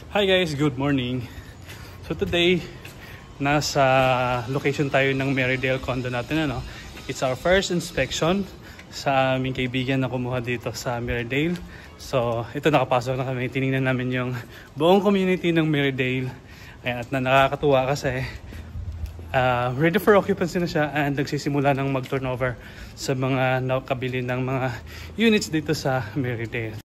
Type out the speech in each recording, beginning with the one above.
Hi guys, good morning. So today, nasa location tayo ng Merrydale condo natin. It's our first inspection sa aming kaibigan na kumuha dito sa Merrydale. So ito, nakapasok na kami. Tinignan namin yung buong community ng Merrydale. Ayan, at nakakatuwa kasi ready for occupancy na siya and nagsisimula ng mag-turnover sa mga nakabili ng mga units dito sa Merrydale.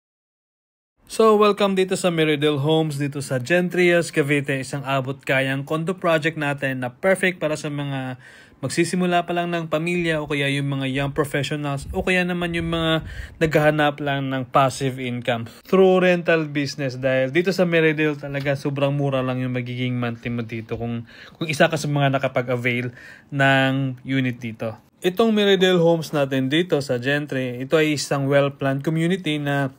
So, welcome dito sa Merrydale Homes, dito sa Gentrias, Cavite. Isang abot-kayang condo project natin na perfect para sa mga magsisimula pa lang ng pamilya o kaya yung mga young professionals o kaya naman yung mga naghahanap lang ng passive income through rental business. Dahil dito sa Merrydale talaga sobrang mura lang yung magiging monthly mo dito kung isa ka sa mga nakapag-avail ng unit dito. Itong Merrydale Homes natin dito sa Gentry, ito ay isang well-planned community na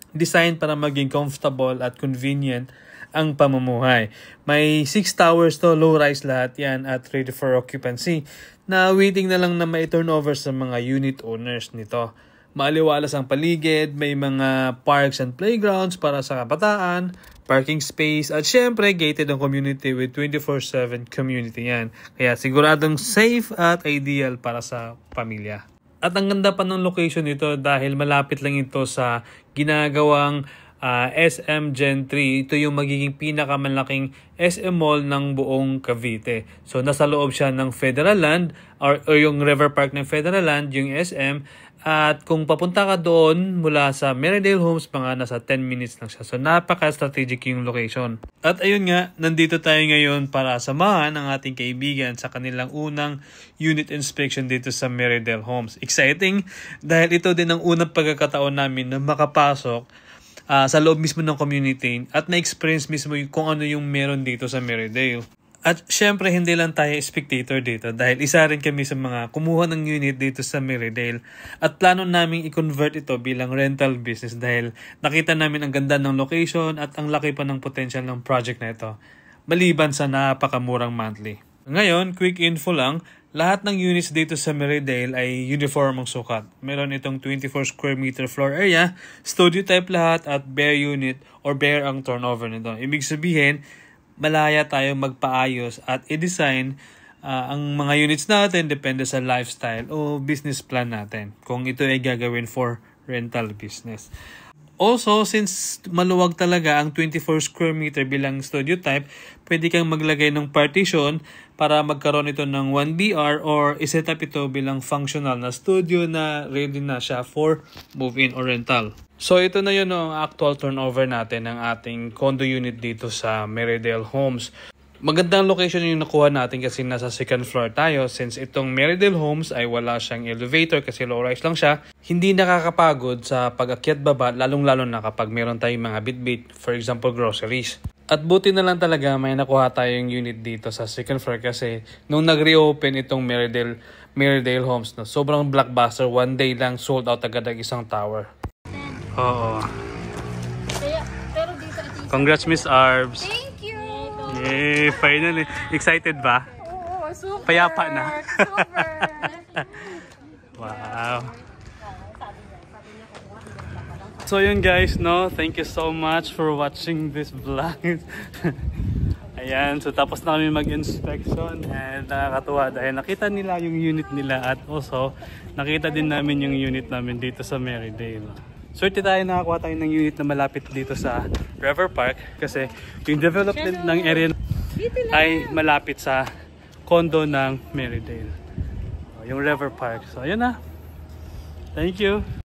design para maging comfortable at convenient ang pamumuhay. May 6 towers to, low-rise lahat yan at ready for occupancy na waiting na lang na ma-turnover sa mga unit owners nito. Maaliwalas ang paligid, may mga parks and playgrounds para sa kabataan, parking space, at syempre gated ang community with 24/7 community yan. Kaya siguradong safe at ideal para sa pamilya. At ang ganda pa ng location nito dahil malapit lang ito sa ginagawang SM Gentry. Ito yung magiging pinakamalaking SM Mall ng buong Cavite. So nasa loob siya ng Federal Land or yung River Park ng Federal Land, yung SM. At kung papunta ka doon mula sa Merrydale Homes, mga nasa 10 minutes lang siya. So napaka-strategic yung location. At ayun nga, nandito tayo ngayon para samahan ang ating kaibigan sa kanilang unang unit inspection dito sa Merrydale Homes. Exciting dahil ito din ang unang pagkakataon namin na makapasok sa loob mismo ng community at na-experience mismo kung ano yung meron dito sa Merrydale. At syempre hindi lang tayo spectator dito dahil isa rin kami sa mga kumuha ng unit dito sa Merrydale at plano naming i-convert ito bilang rental business dahil nakita namin ang ganda ng location at ang laki pa ng potential ng project na ito maliban sa napakamurang monthly. Ngayon, quick info lang, lahat ng units dito sa Merrydale ay uniform ang sukat. Meron itong 24 square meter floor area, studio type lahat at bare unit or bare ang turnover nito. Ibig sabihin, malaya tayong magpaayos at i-design ang mga units natin depende sa lifestyle o business plan natin kung ito ay gagawin for rental business. Also, since maluwag talaga ang 24 square meter bilang studio type, pwede kang maglagay ng partition para magkaroon ito ng 1BR or iset up ito bilang functional na studio na ready na siya for move-in or rental. So ito na yun ang actual turnover natin ng ating condo unit dito sa Merrydale Homes. Magandang location yung nakuha natin kasi nasa second floor tayo. Since itong Merrydale Homes ay wala siyang elevator kasi low-rise lang siya, hindi nakakapagod sa pag-akyat baba lalong-lalo na kapag meron tayong mga bit-bit, for example groceries. At buti na lang talaga may nakuha tayong unit dito sa second floor kasi nung nag-reopen itong Merrydale Homes, no, sobrang blockbuster, one day lang sold out agad ang isang tower. Oo. Congrats Miss Arbs. Thank you. Yay, finally. Excited ba? Oo, super. Payapa na. Super. Wow. So yun guys, no, thank you so much for watching this vlog. Ayan, so tapos na kami mag-inspection and nakakatuwa dahil nakita nila yung unit nila at also nakita din namin yung unit namin dito sa Merrydale. Swerte tayo, nakakuha tayo ng unit na malapit dito sa River Park kasi yung development ng area ay malapit sa condo ng Merrydale. Yung River Park. So ayun na. Thank you.